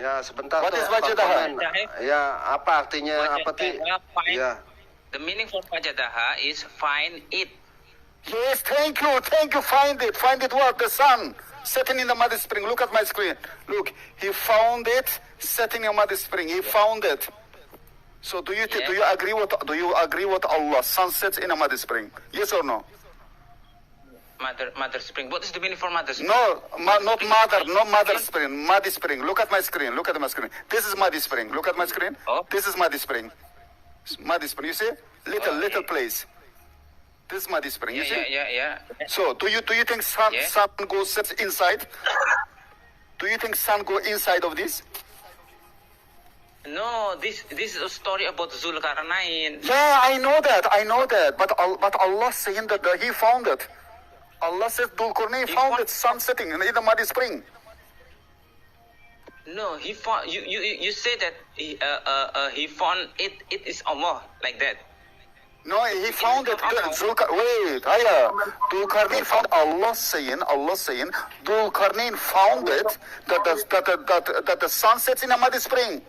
Ya, sebentar. What is wajadaha? Ya, apa artinya? Apa ti? Ya. The meaning for wajadaha is find it. Yes, thank you. Find it. Find it what? The sun setting in the muddy spring. Look at my screen. Look, he found it setting in the muddy spring. He found it. So do you agree with Allah? Sun sets in a muddy spring. Yes or no? Mother spring. What is the meaning for mother spring? No, not mother spring. Muddy spring. Look at my screen. This is muddy spring. Look at my screen. Oh. This is muddy spring. Muddy spring. You see? Little place. This is muddy spring. You see? Yeah. So do you think sun goes inside? Do you think sun go inside of this? No, this is a story about Zulkarnain. Yeah, I know that. But Allah saying that He found it. Allah says Dhul-Qarnayn found it, sun setting in the muddy spring. No, he found you say that he found it. It is Allah like that. No, he found it. Dhul-Qarnayn found Allah saying Dhul-Qarnayn found it that the sun sets in a muddy spring.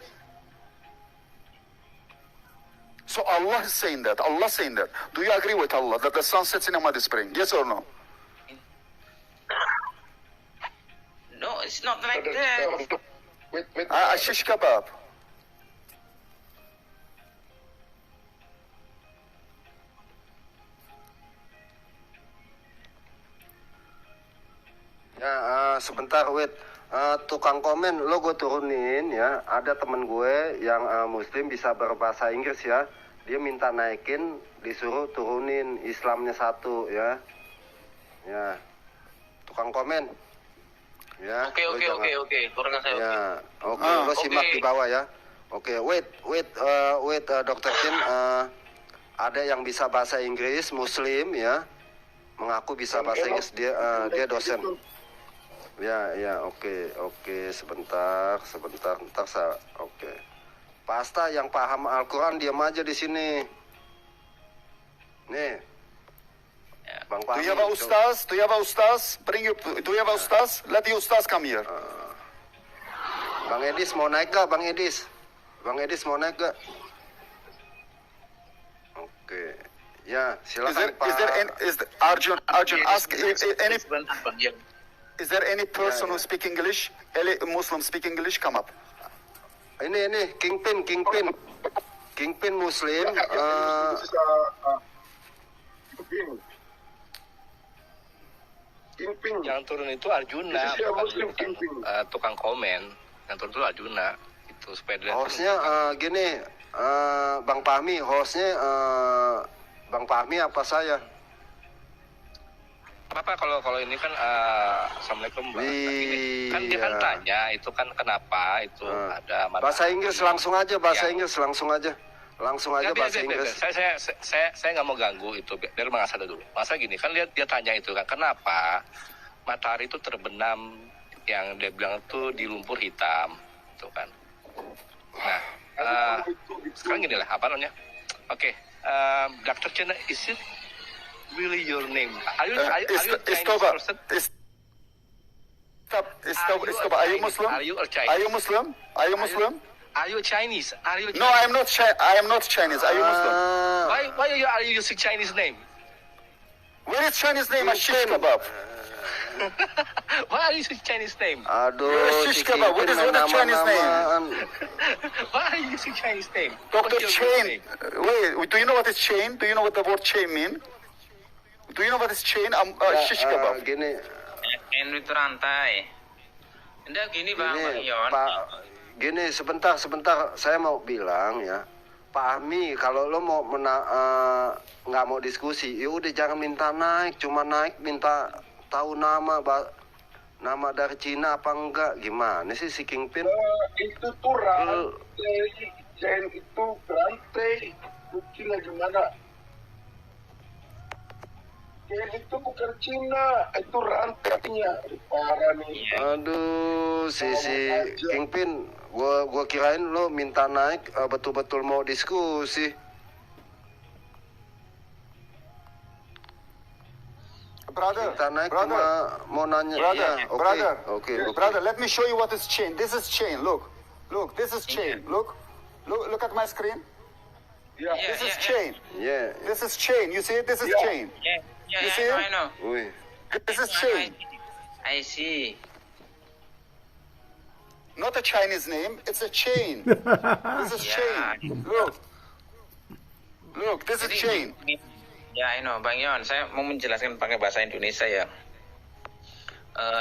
So Allah is saying that. Do you agree with Allah that the sun sets in a muddy spring? Yes or no? No, it's not like that. Shish kebab. Ya, sebentar, wait. Tukang komen, lo gue turunin ya. Ada temen gue yang Muslim bisa berbahasa Inggris ya. Dia minta naikin, disuruh turunin Islamnya satu ya. Ya, tukang komen. Ya. Oke. Turunkan saya. Ya, oke. Lo simak di bawah ya. Oke, wait, Dr. Chin. Ada yang bisa bahasa Inggris, Muslim ya. Mengaku bisa bahasa Inggris, dia dosen. Ya, oke, sebentar, oke. Pasta yang paham Al-Quran diam aja di sini. Nih, Bang Do Fahmi. you have a ustaz? Do you have a ustaz? Let the ustaz come here. Bang Edis mau naik gak, Bang Edis? Oke, ya silakan Pak. Arjun ask any? Is there any person who speak English? Any Muslim speak English? Come up. Ini Kingpin Muslim. Kingpin. Yang turun itu Arjuna, tukang komen. Yang turun itu Arjuna, itu supaya dilihat. Hostnya gini, Bang Fahmi, hostnya Bang Fahmi apa saya? Apa kalau ini kan assalamualaikum Mbak. Kan dia kan Iya. tanya itu kan kenapa itu ada Bahasa Inggris langsung aja, bahasa Ya. Inggris langsung aja. Bahasa Inggris. Saya nggak mau ganggu itu biar Bang Asad dulu. Masa gini kan dia tanya itu kan kenapa matahari itu terbenam yang dia bilang itu di lumpur hitam itu kan. Nah, sekarang gini lah apa namanya? Oke, Dr. Chen, is it really your name? Are you Chinese person? Stop. Are you Muslim? Are you a Chinese? Are you Muslim? Are you Chinese? Are you No, I am not Chinese. Are you Muslim? Why are you using Chinese name? Where is Chinese name? Shish kebab. Why are you using Chinese name? Aduh, Shish kebab. What is the Chinese name? Why are you using Chinese name? Dr. What's your Chain. name? Wait, do you know what is chain? Do you know what the word chain mean? Do you know what is chain? Shish kebab. Gini, Chain itu rantai. Enggak gini Bang Ion. Gini sebentar, saya mau bilang ya, Pak Ahmi, kalau lo mau nggak mau diskusi, ya udah jangan minta naik, cuma naik minta tahu nama dari Cina apa enggak, gimana sih si Kingpin? Itu tuh rantai, chain itu rantai, Cina gimana? Chain itu bukan Cina, itu rantainya. Parah nih. Aduh, si Kingpin, gua kirain lo minta naik betul-betul mau diskusi. Brother, Minta naik cuma mau nanya. brother, Ya, oke. brother, let me show you what is chain. This is chain. Look, Look, this is chain. Look at my screen. Yeah. This is chain. Yeah. This is chain. You see it? This is Yeah. chain. Yeah, You see I know. Wih. This is chain. I see. Not a Chinese name. It's a chain. This is Yeah. chain. Look, this is chain. Ya, I know, Bang Yon. Saya mau menjelaskan pakai bahasa Indonesia ya.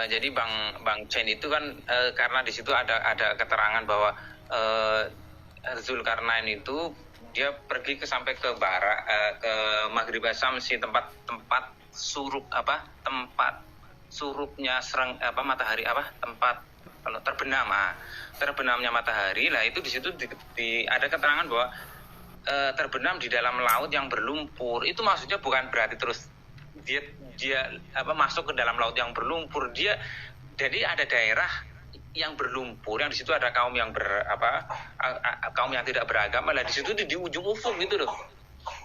Jadi Bang Chen itu kan karena di situ ada keterangan bahwa Zulkarnain itu dia pergi sampai ke barat ke Maghrib Syamsi tempat surupnya matahari tempat kalau terbenamnya matahari lah itu di situ ada keterangan bahwa terbenam di dalam laut yang berlumpur. Itu maksudnya bukan berarti terus dia masuk ke dalam laut yang berlumpur. Jadi ada daerah yang berlumpur, yang di situ ada kaum yang kaum yang tidak beragama lah, di situ di ujung ufuk gitu loh.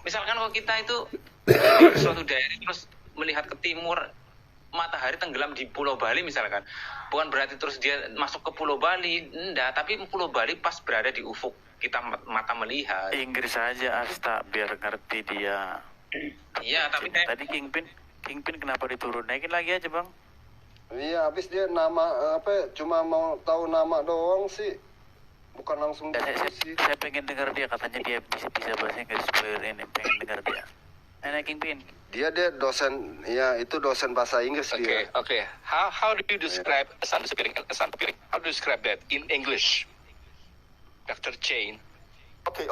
Misalkan kalau kita itu di suatu daerah terus melihat ke timur, matahari tenggelam di Pulau Bali misalkan, bukan berarti terus dia masuk ke Pulau Bali, enggak, tapi Pulau Bali pas berada di ufuk kita mata melihat. Inggris aja Asta biar ngerti dia. Iya, tapi Tadi Kingpin kenapa diturun? Naikin lagi aja bang. Iya, habis dia nama cuma mau tahu nama doang sih, bukan langsung diskusi. Saya pengen dengar dia, katanya dia bisa bahasa Inggris. Ini pengen dengar dia. Enak Kingpin. Dia dosen, ya itu dosen bahasa Inggris dia. Okay. How do you describe a sun disappearing and a sun appearing? How do you describe that in English, Dr. Chain? Okay.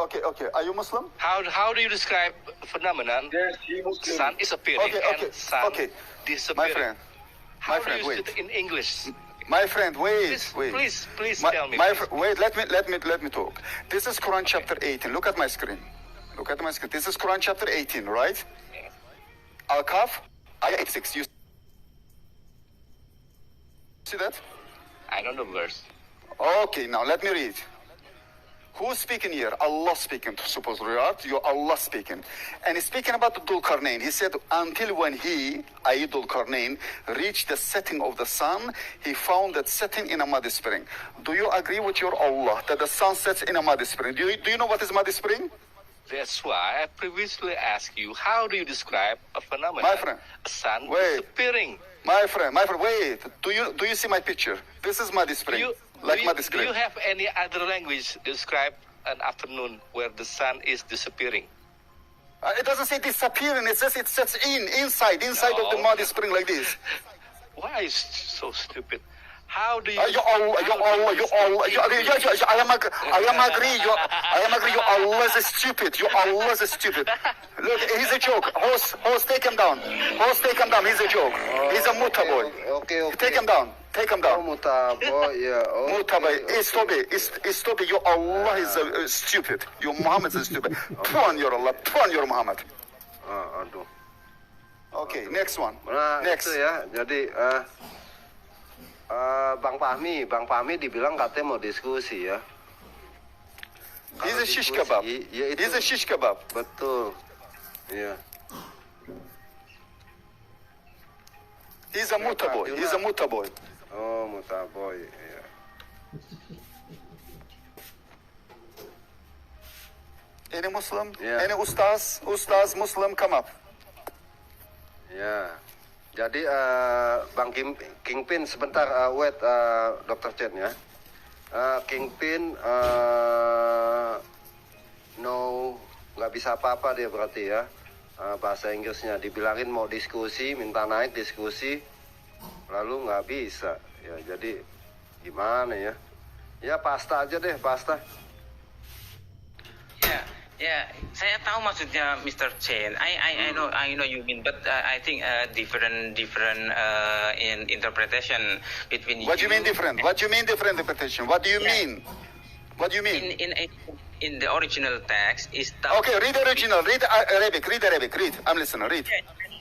Are you Muslim? How do you describe phenomenon? Yes, he Muslim. Sun is appearing and sun My disappearing. friend. How my friend, do you wait. use it in English? My friend, wait. Please My- tell me. my fr- wait, let me talk. This is Quran chapter 18. Look at my screen. This is Quran chapter 18, right? Al-Kahf, ayah 86. You see that? I don't know verse. Okay, now let me read. Who's speaking here? Allah speaking, supposedly, right? You're Allah speaking. And he's speaking about the Dhul-Qarnain. He said, until when he, i.e. Dhul-Qarnain, reached the setting of the sun, he found that setting in a muddy spring. Do you agree with your Allah that the sun sets in a muddy spring? Do you know what is muddy spring? That's why I previously asked you, how do you describe a phenomenon? My friend, A sun wait. disappearing. My friend, wait. Do you see my picture? This is muddy spring. Muddy Do spring. you have any other language to describe an afternoon where the sun is disappearing? It doesn't say disappearing. It says it sets inside of the muddy spring like this. Why is so stupid? How do you? I am agree. Your Allah is stupid. Your Allah is stupid. Look, he's a joke. Horse, take him down. He's a joke. He's a muta boy. Okay. Take him down. Oh, Mutabo, ya. Muta boy. Stop it. Your Allah is stupid. Your Muhammad is stupid. Puan your Allah. Puan your Muhammad. Aduh. Okay, next one. Nah, Next. itu ya. Jadi Bang Fahmi dibilang katanya mau diskusi ya. He's Kalau a shish diskusi, kebab. ya itu. He's a shish kebab. Betul. Iya. He's a muta boy. Oh, Mutaboy. Iya. Any Muslim? Yeah. Any ustaz Muslim come up. Ya. Jadi Bang Kingpin sebentar wait Dr. Chen ya. Kingpin no nggak bisa apa-apa dia berarti ya. Bahasa Inggrisnya dibilangin mau diskusi, minta naik diskusi, lalu nggak bisa. Ya jadi gimana ya? Ya pasta aja deh, pasta. Ya, saya tahu maksudnya Mr. Chen. I know you mean, but I think different in interpretation between. What do you mean different? What do you mean different interpretation? What do you mean? What do you mean? In the original text is Okay, read the original. Read Arabic. Read. I'm listening. Read.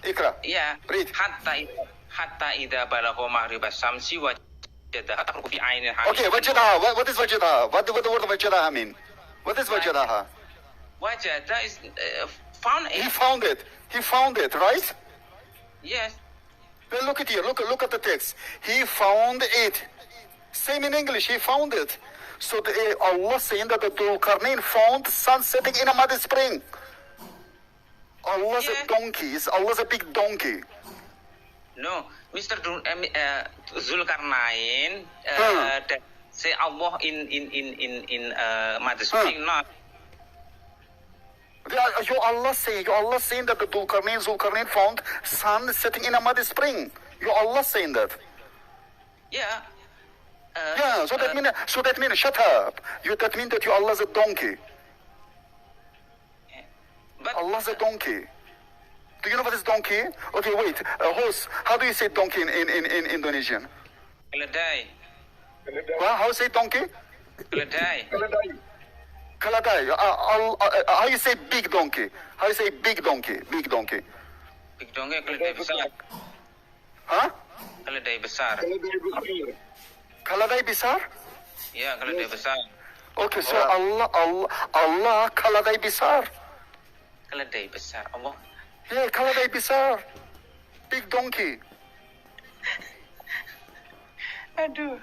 Ikra. Yeah. Read. Hatta idza balagha maghrib asy-syamsi wajadaha taqrubu fi 'ainin hamim. Okay, wajadaha. What is wajadaha? What the word wajadaha mean? What is wajadaha? Wajada is found. He found it. He found it, right? Yes. Well, look at here. Look at the text. He found it Same in English, he found it. So Allah saying that the Dhul-Qarnayn found sun setting in a mud spring. Allah's a donkey. Allah's a big donkey. No, Mr. Zulkarnain that say Allah in Mad Spring, not. Your Allah saying that the Zulkarnain found sun setting in a mud spring. Your Allah saying that. Yeah. Yeah, so that means shut up. That means that your Allah's a donkey. But Allah's a donkey. Do you know what is donkey? Okay, wait. Horse. How do you say donkey in Indonesian? keledai, Well, how you say donkey? keledai, Kaladai. How you say big donkey? How you say big donkey? Big donkey. big donkey keledai besar, Huh? keledai besar. Kaladai besar? Ya, keledai besar, Okay, so Allah kaladai besar. keledai besar. Allah. Yeah, kaladai besar. Big donkey. Aduh.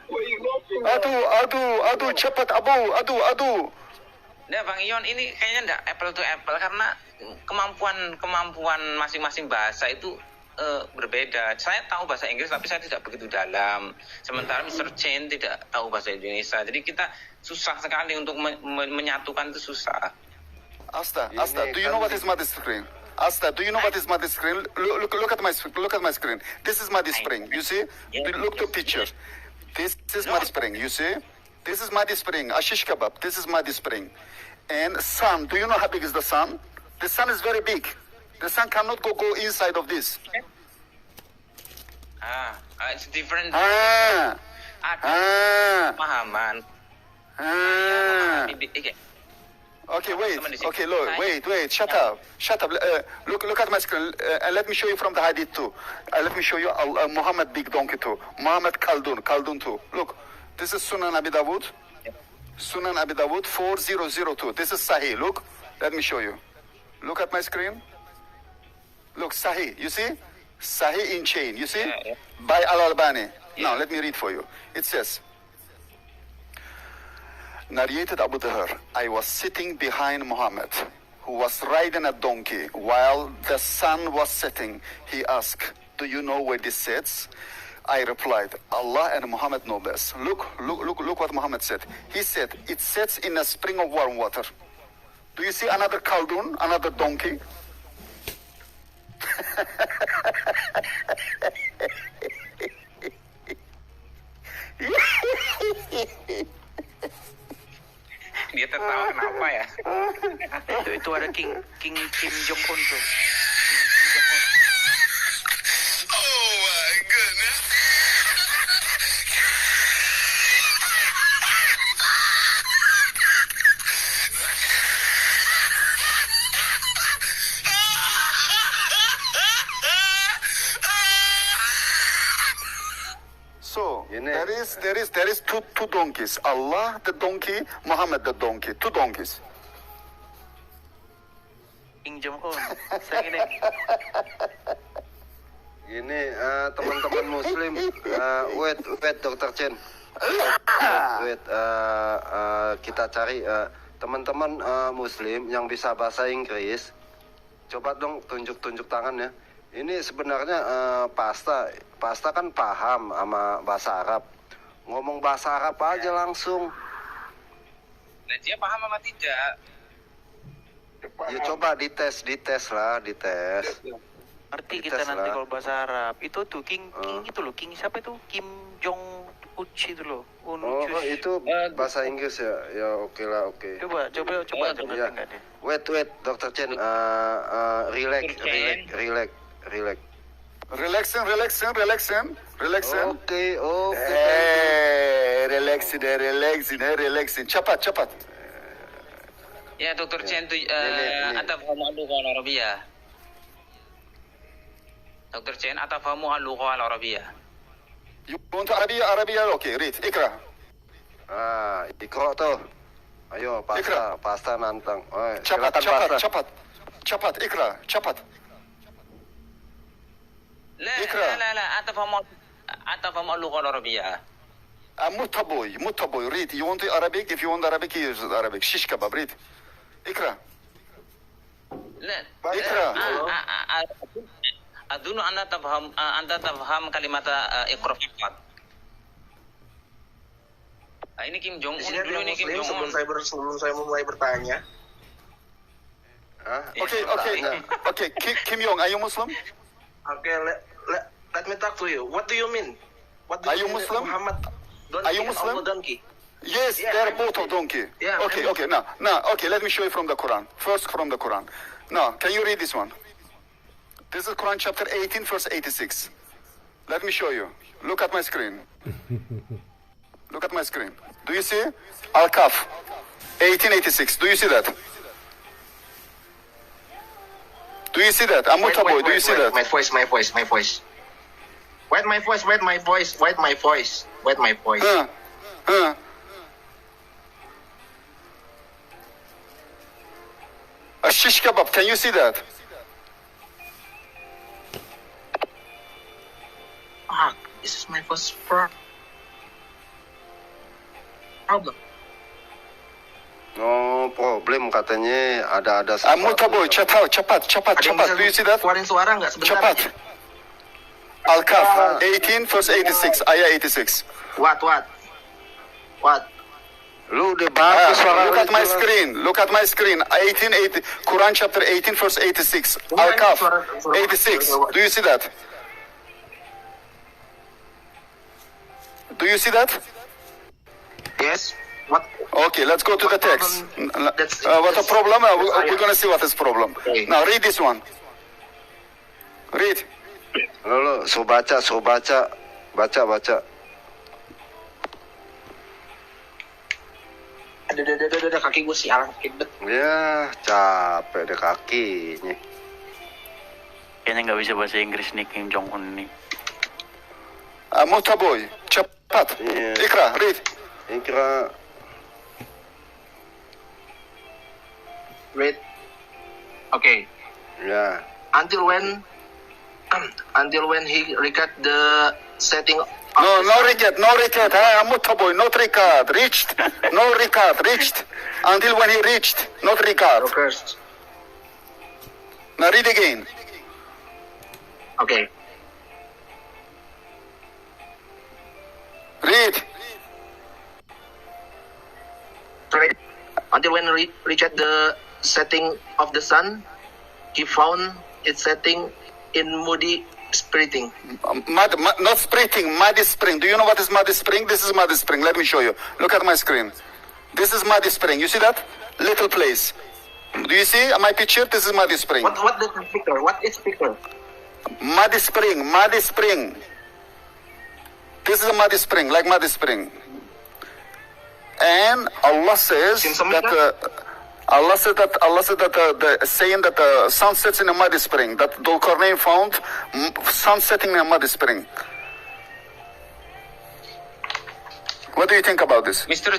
Aduh, cepat adu. Nah, Bang Ion, ini kayaknya enggak apple to apple karena kemampuan masing-masing bahasa itu berbeda. Saya tahu bahasa Inggris tapi saya tidak begitu dalam. Sementara Mr. Chen tidak tahu bahasa Indonesia. Jadi kita susah sekali untuk menyatukan, itu susah. Asta, do you know what is mud spring? Asta, do you know what is mud spring? Look at my screen. This is mud spring. You see? Look to picture. This is mud spring. You see? This is mud spring. Ashish kebab. This is mud spring. And sun. Do you know how big is the sun? The sun is very big. The sun cannot go inside of this. It's different. Ah. Ada pemahaman. Okay, wait. Okay, look, wait. Shut up. Look at my screen. And let me show you from the hadith too. Let me show you Muhammad big donkey too. Muhammad Khaldun too. Look, this is Sunan Abi Dawud. Sunan Abi Dawud 4002. This is Sahih. Look, let me show you. Look at my screen. Look, Sahih. You see? Sahih in chain. You see? Yeah. By Al-Albani. Now, let me read for you. It says, narrated Abu Dhahr, I was sitting behind Muhammad, who was riding a donkey. While the sun was setting, he asked, do you know where this sits? I replied, Allah and Muhammad know best. Look what Muhammad said. He said, it sits in a spring of warm water. Do you see another Khaldun, another donkey? Dia tertawa kenapa ya? Itu ada Kim Jong Un tuh. So there is two donkeys. Allah the donkey, Muhammad the donkey. Two donkeys. Kim Jong Un. Saya gini. Gini, teman-teman Muslim, wait, Dr. Chen. Wait, kita cari teman-teman Muslim yang bisa bahasa Inggris. Coba dong tunjuk tangan ya. Ini sebenarnya Pasta kan paham sama bahasa Arab. Ngomong bahasa Arab aja langsung. Nah, dia paham apa tidak? Ya coba dites lah. Ngerti Kita kita nanti salah. kalau bahasa Arab. Itu tuh King itu loh. King siapa itu? Kim Jong Uci itu loh. Oh, Unucus. itu bahasa Inggris ya? Ya oke lah, oke. Coba Ya. enggak deh. Wait, Dr. Chen, relax. Relaxing. Oke. Relaxing. Cepat. Ya, Dr. Chen tuh Ini. atafahamu al-lugha al-arabiyah. Dr. Chen atafahamu al-lugha al-arabiyah. You want Arabia? Okay, read. Ikra. Ikro tuh. Ayo, Ikra. Pasta nantang. Oh, silakan Pasta. Cepat. Ikra. Cepat. La, Ikra. atafahamu al-lugha al-arabiyah. Mutaboy, read. You want Arabic? If you want Arabic, here's Arabic. Shish kebab, read. Ikra. لا اقرأ. أظن أنت تفهم كلمة إقرأ فقط. Ini Kim Jong Un Di sini ada dulu yang nih Kim Muslim Jong Un. sebelum saya mulai bertanya. Hah? Okay. Kim Jong, are you Muslim? Okay, let me talk to you. What do you mean? What do Are you you mean that Muslim? Muhammad donkey Are you and Muslim? Allah donkey? Yes, Yeah, they're I'm both Muslim. of donkey. Yeah, Okay. Now, okay, let me show you from the Quran. First from the Quran. Now, can you read this one? This is Quran chapter 18, verse 86. Let me show you. Look at my screen. Look at my screen. Do you see? Al-Kaf, 1886. Do you see that? Do you see that? Amutaboy, do you see that? My voice. Wait my voice. A shish kebab, can you see that? This is my first problem. Oh, problem katanya ada Amutaboy, cepat. Do you see that? Keluarin suara nggak sebentar? Cepat. Al-Kaf, 18, verse 86. Ayat 86. What? Lu udah bagus suara Look lu at my jelas. screen. Look at my screen. 1880. Quran chapter 18, verse 86. Al-Kaf, 86. Do you see that? Do you see that? Yes. What? Okay, let's go to the text. What a That's- problem? We're going to see what is problem. Okay. Now read this one. Read. Lu so baca. Ada kaki gue sialan sakit bet. Ya, capek deh kakinya. Kayaknya nggak bisa bahasa Inggris nih Kim Jong Un nih. Mutaboy, cepat. Iya. Ikra, read. Ikra. Wait. Okay. Ya. Until when he record the setting of No record. Mutaboy, not record. Reached. No record. Reached. Until when he reached, not record. first. Now read again. Okay. Read. Correct. Until when reached the setting of the sun, he found its setting in muddy spiriting. Not sprinting, muddy spring. Do you know what is muddy spring? This is muddy spring. Let me show you. Look at my screen. This is muddy spring. You see that? Little place. Do you see my picture? This is muddy spring. What the speaker? What is speaker? Muddy spring. This is a muddy spring, like muddy spring. And Allah says that saying that the sun sets in a muddy spring. That Dhul-Qarnayn found sun setting in a muddy spring. What do you think about this? Mr.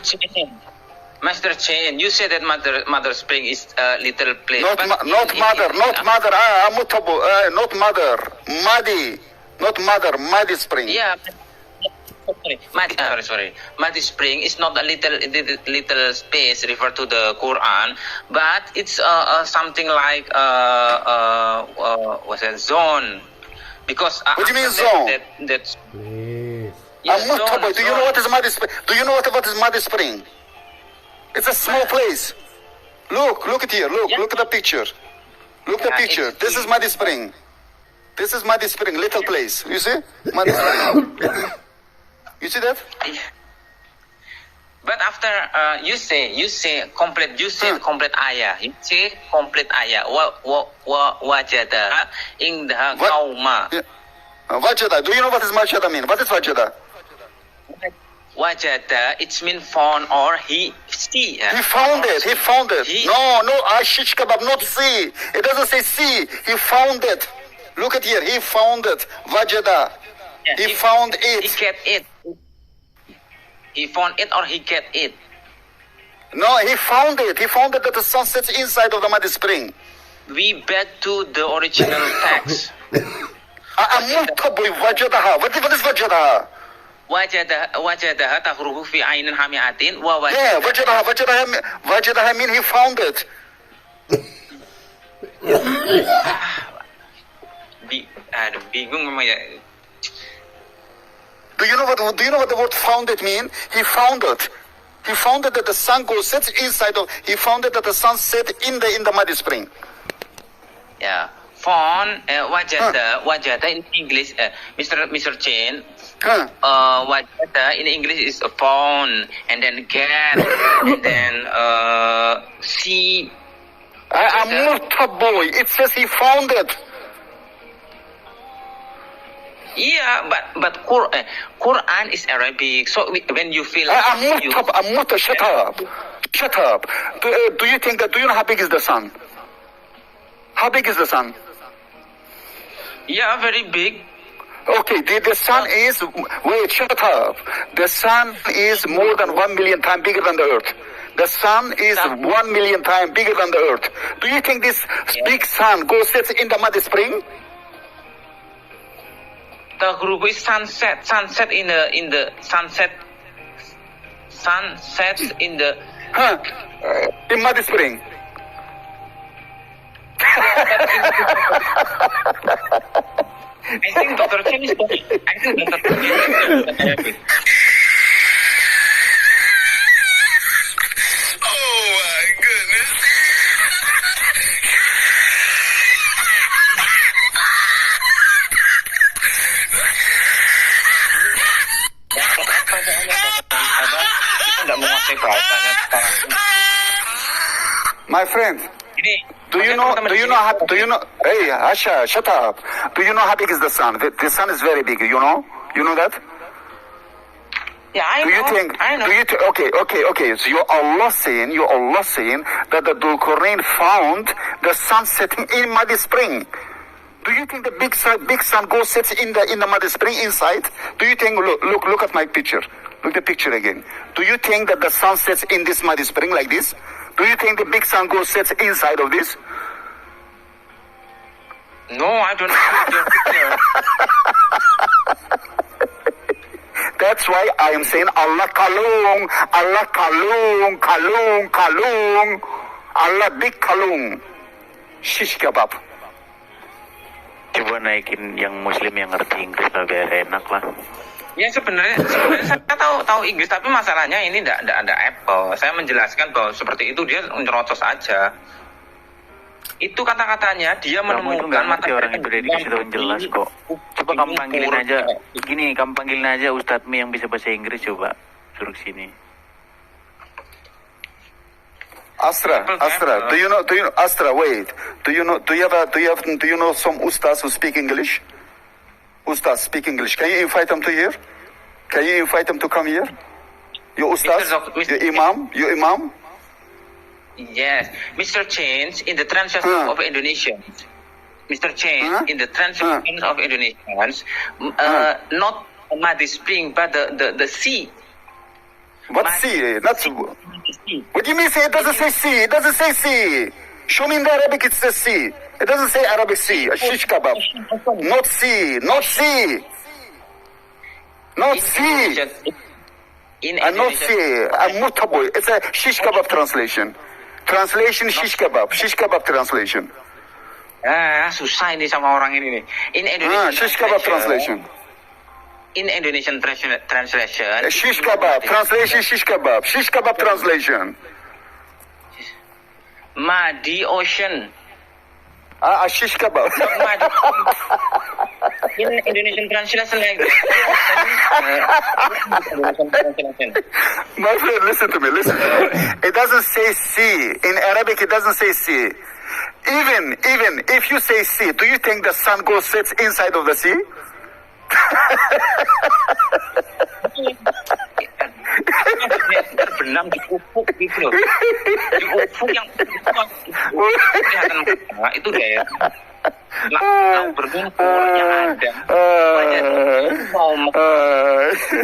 Chen, you said that Mother Spring is a little place. Not mother. Muddy. Not mother. Muddy spring. Yeah. Sorry. Muddy Spring is not a little space referred to the Quran, but it's something like what's that, zone? Because What do you mean zone? That's Please. Mutaboy, do you know what is muddy spring? Do you know what is muddy spring? It's a small place. Look at here. Look at the picture. Look at the picture. This is muddy spring. Little place. You see? Muddy spring. You see that? But after you say complete ayah. You say complete ayah. Wajada in the kauma. Vajada. Do you know what is Vajada mean? What is Vajada? Wajada, it's mean found or he see. He found it. No, Ashish kebab, not see. It doesn't say see. He found it. Look at here. He found it. Vajada. He found it. He kept it. He found it or he kept it. No, he found it. He found it that the sun sets inside of the muddy spring. We back to the original text. Mutaboy, Vajadaha. What is Vajadaha? wajadaha tahruhu fi ainin hamiatin wa Yeah, wajadaha Wajadaha mean he found it. Aduh, bingung memang ya. Do you know what the word found it mean? He found it. He found it that the sun goes sets inside of. He found it that the sun set in the muddy spring. Ya, found wajada in English, Mr. Chen. Huh. Wajada in English is found, and then get, and then see. I'm not a boy. It says he found it. Yeah, but Quran is Arabic. So when you feel I'm not. Shut up. Shut up. Do you think that? Do you know how big is the sun? How big is the sun? yeah, very big. Okay, the sun is. Wait, shut up. The sun is more than 1 million times bigger than the earth. The sun is 1 million times bigger than the earth. Do you think this big sun goes sits in the muddy spring? The group is sunset. Sunset in the sunset. Sunsets in the. Huh? In muddy spring. I think Dr. Chen is. I think Dr. Chen is Arabic. Oh my goodness. Tidak menguasai bahasanya sekarang. My friend, Ini. do you know, hey, Asha, shut up. Do you know how big is the sun? The sun is very big, you know? You know that? Yeah, I Do know. you think, I know. okay. So your Allah saying that the Dhul-Qarnayn found the sun setting in muddy spring. Do you think the big sun goes sits in the muddy spring inside? Do you think, look at my picture. Look the picture again. Do you think that the sun sets in this muddy spring like this? Do you think the big sun goes sits inside of this? No, I don't know your picture. That's why I am saying Allah kalung, Allah kalung, kalung, kalung, Allah big kalung. Shish kebab. Coba naikin yang muslim yang ngerti Inggris lah biar enak lah. Ya sebenarnya saya tahu Inggris, tapi masalahnya ini tidak ada Apple. Saya menjelaskan bahwa seperti itu dia nyerocos aja. Itu kata-katanya dia Kamu itu menemukan nggak ngerti orang itu dari situ jelas kok. Coba kamu panggilin aja. Gini, kamu panggilin aja Ustadzmi yang bisa bahasa Inggris, coba suruh sini. Astra, do you know, Astra, wait. Do you know some Ustaz who speak English? Ustaz speak English. Can you invite them to here? Can you invite them to come here? Your Ustaz? Your Imam? Yes, Mr. Change in the translation of Indonesian. Mr. Change in the translation of Indonesians, not Muddy Spring, but the sea. What sea? That's, what do you mean say it doesn't say sea? It doesn't say sea. Show me in the Arabic it says sea. It doesn't say Arabic sea. A shish kebab. Not sea. Not sea. Not sea. Not sea. A mutaboy. It's a shish kebab translation. Translation shish kebab. Shish kebab translation. Susah ini sama orang ini nih. In Indonesian shish kebab translation. In Indonesian translation. Shish kebab. Translation shish kebab. Shish kebab translation. Muddy Ocean. Shish kebab. In Indonesian translation like that. My friend, listen to me. It doesn't say sea. In Arabic, it doesn't say sea. Even if you say sea, do you think the sun goes sits inside of the sea? Terbenam di ufuk gitu loh. Di ufuk yang kelihatan itu deh. Laut berlumpur yang ada.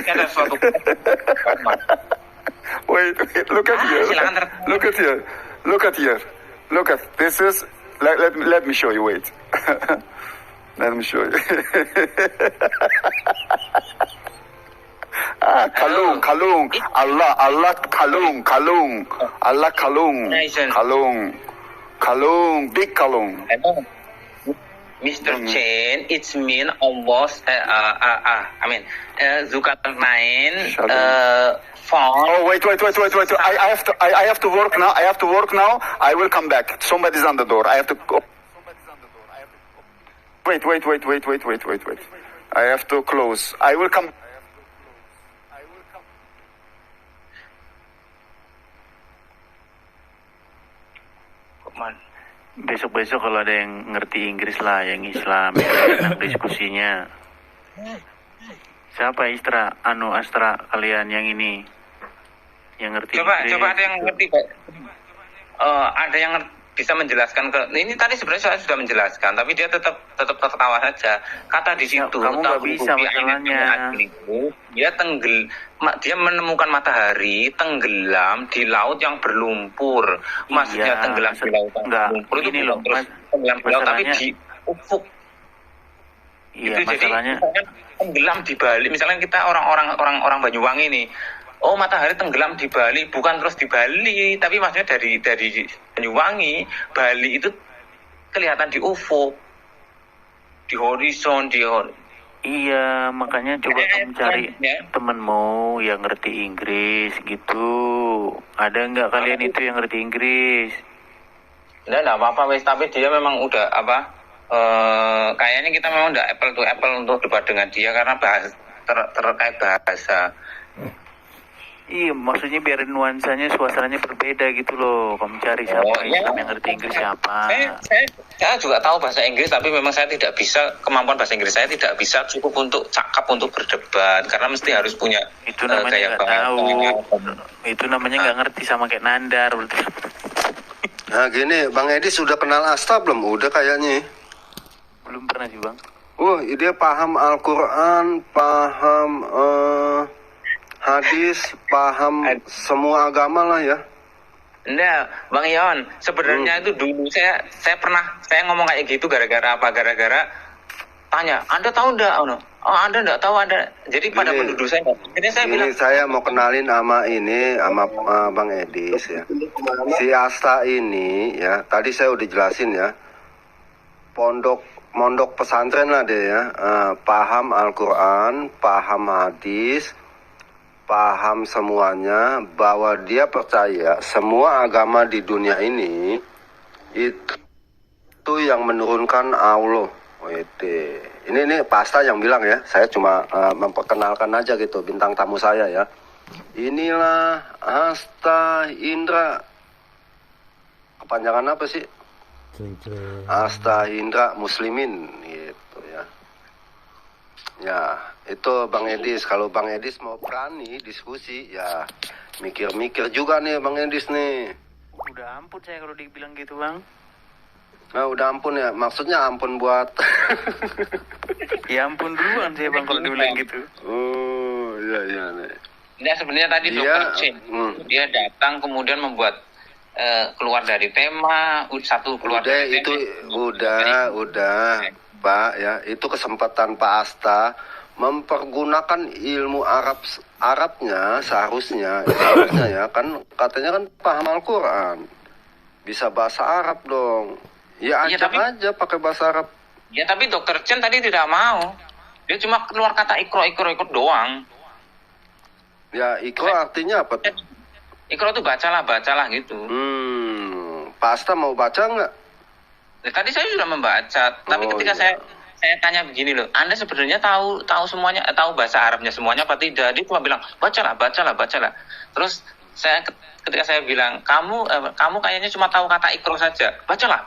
Ada suatu. Wait, look at here. Look at this is. Let me show you. Wait. Let me show you. Kalung, kalung. Allah kalung, kalung. Allah kalung, kalung, kalung, big kalung. Mr. Chen, it's mean almost, Zulkarnain, found. Oh, wait. I have to work now. I will come back. Somebody's on the door. I have to go. Wait. I have to close. I will come. Besok-besok kalau ada yang ngerti Inggris lah, yang Islam, yang enak diskusinya. Siapa Astra kalian yang ini, yang ngerti Inggris? Coba ada yang ngerti, Pak. Ada yang bisa menjelaskan ini tadi sebenarnya saya sudah menjelaskan, tapi dia tetap tertawa saja. Kata di situ, kamu nggak bisa masalahnya. Dia menemukan matahari tenggelam di laut yang berlumpur. Maksudnya Iya, tenggelam di laut yang berlumpur itu ini bukan loh, terus tenggelam di laut, tapi masalahnya- di ufuk. Iya, Itu masalahnya jadi tenggelam di Bali. Misalnya kita orang Banyuwangi nih. Oh, matahari tenggelam di Bali, bukan terus di Bali, tapi maksudnya dari Banyuwangi, Bali itu kelihatan di ufuk, di horizon, iya, makanya coba kamu cari temenmu yang ngerti Inggris gitu. Ada nggak kalian itu yang ngerti Inggris? Enggak apa-apa wes, tapi dia memang udah kayaknya kita memang udah apple to apple untuk debat dengan dia karena terkait bahasa. Iya, maksudnya biarin nuansanya, suasananya berbeda gitu loh. Kamu cari siapa Islam yang ngerti Inggris siapa? Saya juga tahu bahasa Inggris, tapi memang saya tidak bisa, kemampuan bahasa Inggris saya tidak bisa cukup untuk cakap untuk berdebat, karena mesti harus punya Itu namanya nggak tahu. Itu namanya nggak ngerti, sama kayak Nandar. Nah gini, Bang Edi sudah kenal Asta belum? Udah kayaknya. Belum pernah sih Bang. Dia paham Al-Quran, paham hadis, paham semua agama lah ya. Enggak, Bang Ion, sebenarnya itu dulu saya ngomong kayak gitu gara-gara apa? Gara-gara tanya, Anda tahu enggak? Oh, Anda enggak tahu Anda. Jadi pada penduduk saya, jadi saya bilang, saya mau kenalin sama Bang Edis ya. Si Asta ini ya, tadi saya udah jelasin ya. Mondok pesantren lah dia ya. Paham Al-Quran, paham hadis, paham semuanya, bahwa dia percaya semua agama di dunia ini itu yang menurunkan Allah. Ini Pasta yang bilang ya, saya cuma memperkenalkan aja gitu, bintang tamu saya ya. Inilah Asta Indra, kepanjangan apa sih? Asta Indra Muslimin gitu ya. Ya, itu Bang Edis. Kalau Bang Edis mau berani diskusi, ya mikir-mikir juga nih Bang Edis nih. Udah ampun saya kalau dibilang gitu Bang. Nah, udah ampun ya. Maksudnya ampun buat Ya ampun duluan saya Bang kalau dibilang gitu. Oh, iya. Nah, sebenarnya tadi Dr. Chen, dia datang kemudian membuat keluar dari tema, keluar dari itu tema. udah Pak ya, itu kesempatan Pak Asta mempergunakan ilmu Arabnya seharusnya ya kan, katanya kan paham Al-Quran, bisa bahasa Arab dong. Ya ajak aja pakai bahasa Arab. Ya tapi Dr. Chen tadi tidak mau. Dia cuma keluar kata ikro doang. Ya ikro artinya apa tuh? Ikro itu bacalah gitu. Pak Asta mau baca nggak? Tadi saya sudah membaca, tapi ketika saya tanya begini loh, Anda sebenarnya tahu semuanya, tahu bahasa Arabnya semuanya apa tidak? Dia cuma bilang bacalah. Terus ketika saya bilang kamu kayaknya cuma tahu kata ikro saja, bacalah.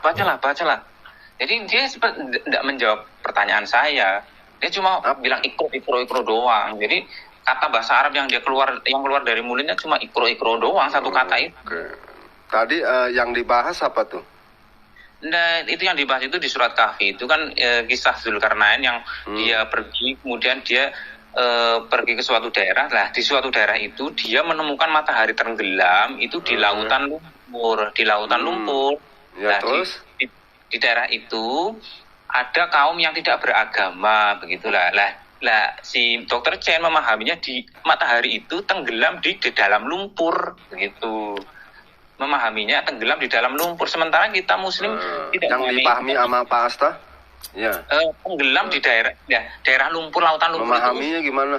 Jadi dia tidak menjawab pertanyaan saya, dia cuma bilang ikro doang. Jadi kata bahasa Arab yang keluar dari mulutnya cuma ikro doang, satu kata itu. Tadi yang dibahas apa tuh? Nah, itu yang dibahas itu di surat Kahfi. Itu kan kisah Zulkarnain yang dia pergi, kemudian dia pergi ke suatu daerah. Nah, di suatu daerah itu dia menemukan matahari tenggelam itu di lautan lumpur. Ya, nah, terus di daerah itu ada kaum yang tidak beragama, begitulah. Lah, Lah si dokter Chen memahaminya di matahari itu tenggelam di dalam lumpur begitu. Memahaminya tenggelam di dalam lumpur, sementara kita muslim tidak yang dipahami sama Pak Asta, ya. Tenggelam di daerah lumpur, lautan lumpur. Memahaminya itu, gimana?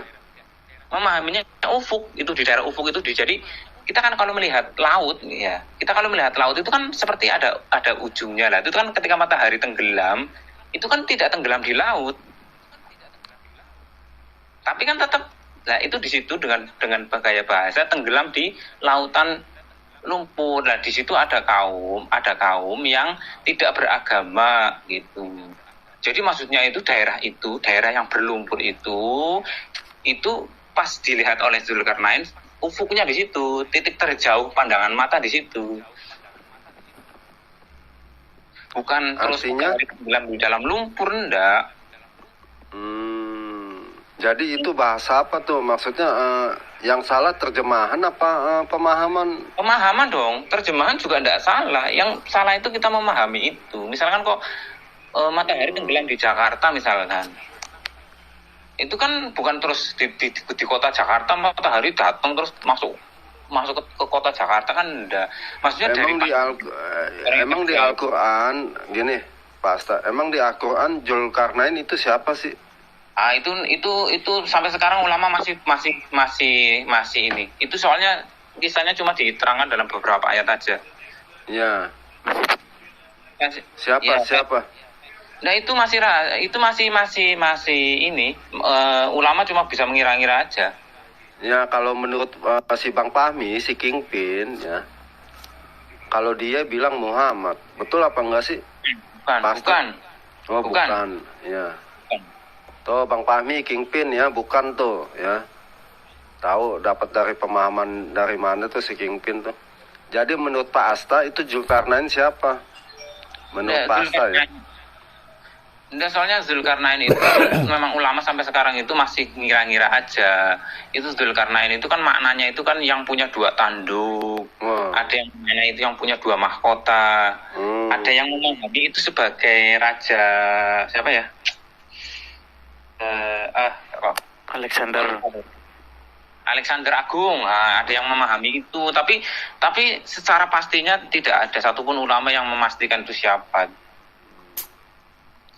memahaminya ufuk itu, di daerah ufuk itu. Jadi kita kan kalau melihat laut ya, kita kalau melihat laut itu kan seperti ada ujungnya lah. Itu kan ketika matahari tenggelam, itu kan tidak tenggelam di laut, tapi kan tetap, nah itu di situ dengan gaya bahasa tenggelam di lautan lumpur. Nah di situ ada kaum yang tidak beragama gitu. Jadi maksudnya itu daerah yang berlumpur itu pas dilihat oleh Zulkarnain, ufuknya di situ, titik terjauh pandangan mata di situ. Bukan Artinya? terus tenggelam di dalam lumpur, enggak. Jadi itu bahasa apa tuh? Maksudnya yang salah terjemahan apa pemahaman? Pemahaman dong, terjemahan juga tidak salah. Yang salah itu kita memahami itu. Misalkan kok matahari tenggelam di Jakarta misalkan, itu kan bukan terus di kota Jakarta matahari datang terus masuk ke kota Jakarta kan enggak. Maksudnya emang di Al-Qur'an gini, Pak Asta, emang di Al-Qur'an Zulkarnain itu siapa sih? Ah itu sampai sekarang ulama masih ini. Itu soalnya kisahnya cuma diterangkan dalam beberapa ayat aja. Ya. Ya, Siapa? Nah itu masih ini ulama cuma bisa mengira-ngira aja. Ya kalau menurut si Bang Fahmi, si Kingpin ya. Kalau dia bilang Muhammad, betul apa enggak sih? Bukan. Oh, bukan. Ya. Tuh Bang Fahmi Kingpin ya, bukan tuh ya. Tahu dapat dari pemahaman dari mana tuh si Kingpin tuh. Jadi menurut Pak Asta itu Zulkarnain siapa? Menurut Pak Asta ya. Enggak, soalnya Zulkarnain itu memang ulama sampai sekarang itu masih ngira-ngira aja. Itu Zulkarnain itu kan maknanya itu kan yang punya 2 tanduk. Ada yang maknanya itu yang punya 2 mahkota. Ada yang memahami itu sebagai raja siapa ya? Alexander Agung. Nah, ada yang memahami itu, tapi secara pastinya tidak ada satupun ulama yang memastikan itu siapa.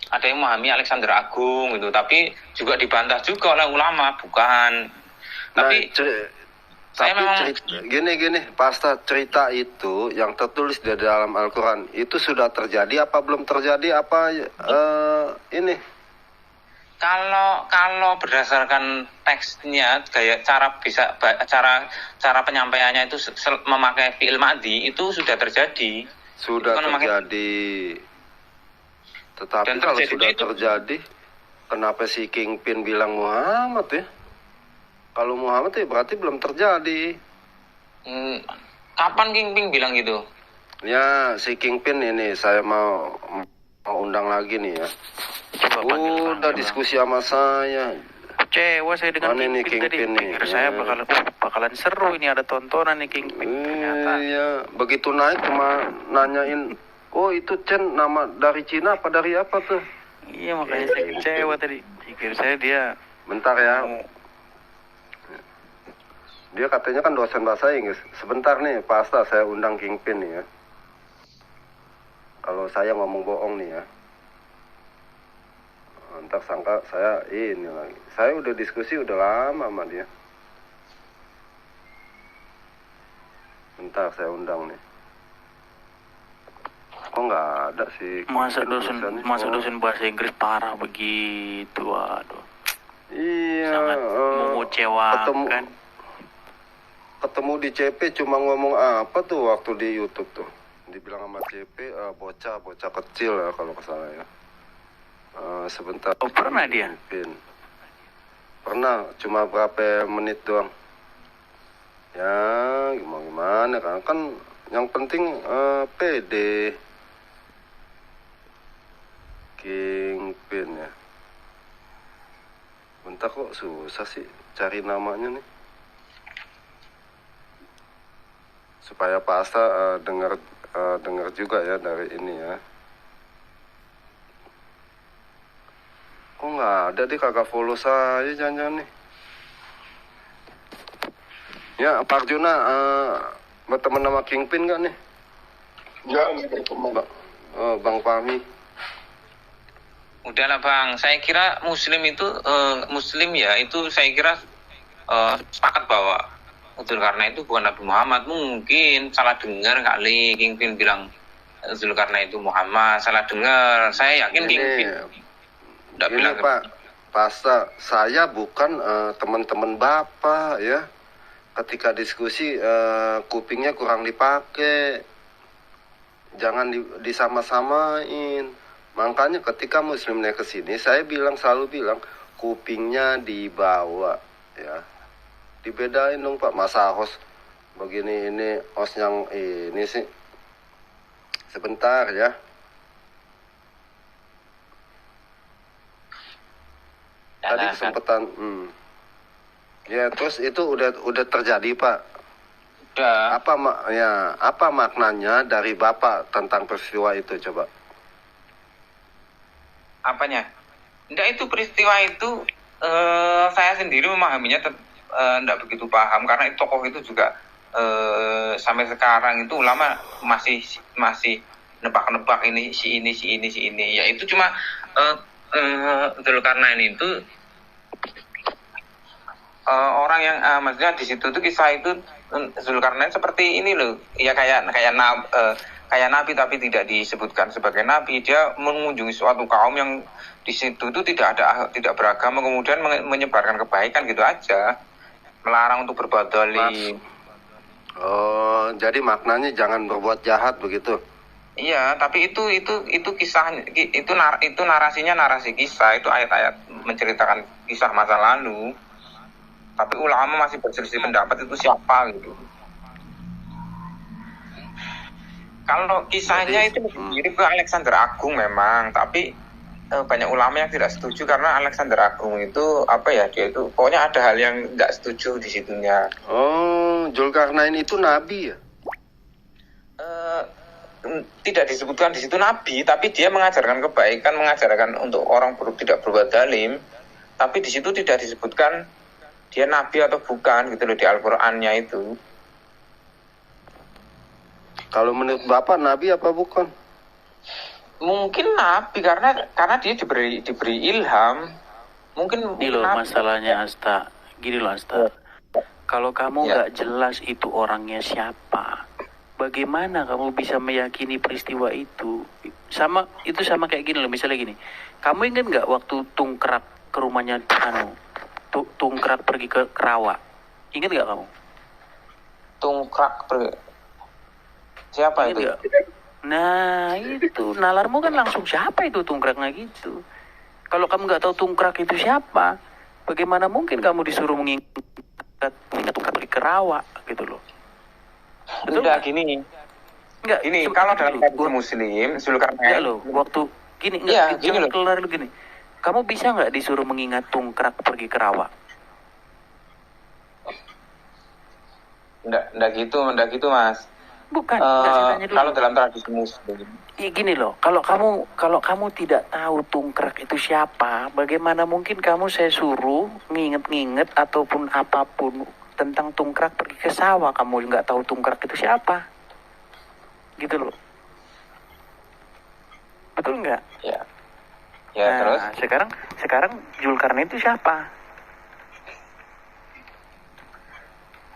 Ada yang memahami Alexander Agung gitu, tapi juga dibantah juga oleh ulama, bukan. Tapi gini Pak cerita itu yang tertulis di dalam Al-Qur'an itu sudah terjadi apa belum terjadi apa ini? Kalau berdasarkan teksnya, cara penyampaiannya itu memakai fi'il madhi itu sudah terjadi. Sudah terjadi. Tetapi kalau sudah terjadi, kenapa si Kingpin bilang Muhammad ya? Kalau Muhammad ya berarti belum terjadi. Kapan Kingpin bilang gitu? Ya si Kingpin ini saya mau undang lagi nih ya. Udah diskusi sama saya. Kecewa saya dengan Mana Kingpin tadi. Pikir saya bakalan seru ini, ada tontonan nih Kingpin. Ternyata. Iya, begitu naik cuma nanyain, oh itu Chen nama dari Cina apa dari apa tuh? Iya makanya saya kecewa tadi. Pikir saya dia. Bentar ya. Dia katanya kan dosen bahasa Inggris. Sebentar nih Pak Asta, saya undang Kingpin nih ya. Kalau saya ngomong bohong nih ya. Ntar sangka saya ini lagi. Saya udah diskusi udah lama sama dia. Bentar saya undang nih. Kok nggak ada sih? Masa dosen bahasa Inggris parah begitu, aduh. Iya. Sangat mengecewakan. Ketemu di CP cuma ngomong apa tuh waktu di YouTube tuh. Dibilang sama CP bocah kecil ya kalau nggak salah ya. Sebentar. Oh, pernah dia? Pernah, cuma berapa menit doang. Ya, gimana kan yang penting PD. Kingpin ya. Bentar kok susah sih cari namanya nih. Supaya Pak Asta dengar juga ya dari ini ya. Kok nggak ada deh, kagak follow saya jangan-jangan nih. Ya, Pak Arjuna berteman sama Kingpin nggak nih? Enggak berteman. Bang Fahmi. Udahlah Bang, saya kira Muslim itu Muslim ya itu saya kira sepakat bahwa Zulkarnain itu bukan Nabi Muhammad. Mungkin salah dengar kali Kingpin bilang Zulkarnain itu Muhammad, salah dengar. Saya yakin Kingpin tidak bilang Pak Pastor, saya bukan teman-teman Bapak ya. Ketika diskusi kupingnya kurang dipakai, jangan disama-samain. Makanya ketika Muslimnya ke sini, saya selalu bilang kupingnya dibawa ya. Dibedain dong Pak, masa host begini ini host yang ini sih. Sebentar ya. Tadi kesempatan ya, terus itu udah terjadi Pak. Udah. Apa maknanya dari Bapak tentang peristiwa itu coba? Apanya? Enggak, itu peristiwa itu saya sendiri memahaminya tidak begitu paham karena tokoh itu juga sampai sekarang itu ulama masih nebak-nebak ini si ini. Ya itu cuma Zulkarnain itu orang yang maksudnya di situ tuh kisah itu Zulkarnain seperti ini loh, ya kayak nabi tapi tidak disebutkan sebagai nabi. Dia mengunjungi suatu kaum yang di situ tuh tidak beragama, kemudian menyebarkan kebaikan gitu aja, melarang untuk berbuat zalim. Oh, jadi maknanya jangan berbuat jahat begitu? Iya, tapi itu kisah itu narasinya narasi kisah, itu ayat-ayat menceritakan kisah masa lalu. Tapi ulama masih berselisih pendapat itu siapa gitu. Kalau kisahnya itu mirip ke Alexander Agung memang, tapi banyak ulama yang tidak setuju karena Alexander Agung itu dia itu pokoknya ada hal yang tidak setuju di situnya. Oh, Zulkarnain itu nabi ya? Tidak disebutkan di situ nabi, tapi dia mengajarkan kebaikan, mengajarkan untuk orang tidak berbuat zalim. Tapi di situ tidak disebutkan dia nabi atau bukan gitu loh di Al-Qur'annya itu. Kalau menurut Bapak nabi apa bukan? Mungkin nabi karena dia diberi ilham. Mungkin Gini loh nabi. masalahnya Asta. Gini loh Asta. Kalau kamu nggak jelas itu orangnya siapa, bagaimana kamu bisa meyakini peristiwa itu? Sama kayak gini loh, misalnya gini. Kamu ingat nggak waktu Tungkrak ke rumahnya Tungkrak pergi ke Rawa? Ingat nggak kamu? Tungkrak siapa Ingat itu? nggak? Nah itu nalarmu kan langsung siapa itu Tungkraknya gitu. Kalau kamu nggak tahu Tungkrak itu siapa, bagaimana mungkin kamu disuruh mengingat Tungkrak pergi ke Rawa gitu loh? Betul Udah nggak? gini. Enggak, Ini kalau dalam tradisi Muslim, Zulkarnain. Enggak loh, waktu gini Iya, gini jangan loh. kelar dulu gini. Kamu bisa nggak disuruh mengingat Tungkrak pergi ke Rawa? Enggak gitu Mas. Bukan, saya tanya dulu. Kalau dalam tradisi Muslim. Ya gini loh, kalau kamu tidak tahu Tungkrak itu siapa, bagaimana mungkin saya suruh nginget ataupun apapun tentang Tungkrak pergi ke sawah, kamu nggak tahu Tungkrak itu siapa? Gitu loh. Betul nggak? Ya. Ya, terus sekarang Zulkarnain itu siapa?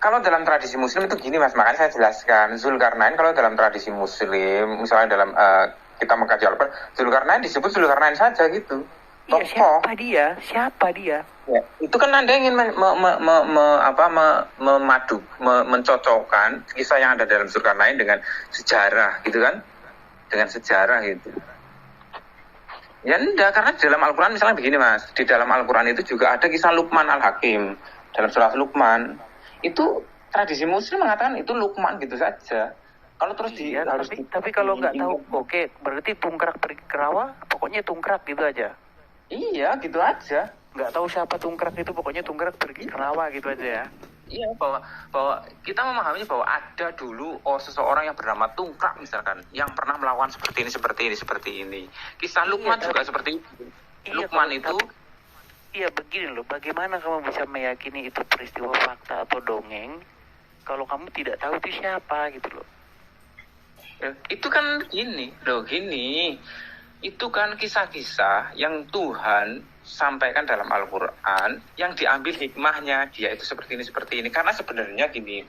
kalau dalam tradisi Muslim itu gini Mas, makanya saya jelaskan. Zulkarnain kalau dalam tradisi Muslim, misalnya dalam kita mengkaji Al-Quran, Zulkarnain disebut Zulkarnain saja gitu. Iya, siapa dia? Ya, itu kan Anda ingin mencocokkan kisah yang ada dalam Zulkarnain dengan sejarah gitu kan? Dengan sejarah gitu. Ya enggak, karena di dalam Al-Quran misalnya begini Mas, di dalam Al-Quran itu juga ada kisah Luqman Al-Hakim. Dalam surah Luqman, itu tradisi Muslim mengatakan itu Luqman gitu saja. Kalau terus tapi kalau nggak tahu, oke, berarti Tungkrak pergi ke Rawa, pokoknya Tungkrak gitu aja. Iya, gitu aja. Nggak tahu siapa Tungkrak itu, pokoknya Tungkrak pergi ke Rawa gitu aja ya. Iya, bahwa kita memahami bahwa ada dulu seseorang yang bernama Tungkrak misalkan, yang pernah melakukan seperti ini. Kisah Luqman juga seperti itu. Iya, Luqman itu Iya begini loh, bagaimana kamu bisa meyakini itu peristiwa fakta atau dongeng kalau kamu tidak tahu itu siapa gitu loh. Itu kan gini loh, itu kan kisah-kisah yang Tuhan sampaikan dalam Al-Quran yang diambil hikmahnya, dia itu seperti ini karena sebenarnya gini,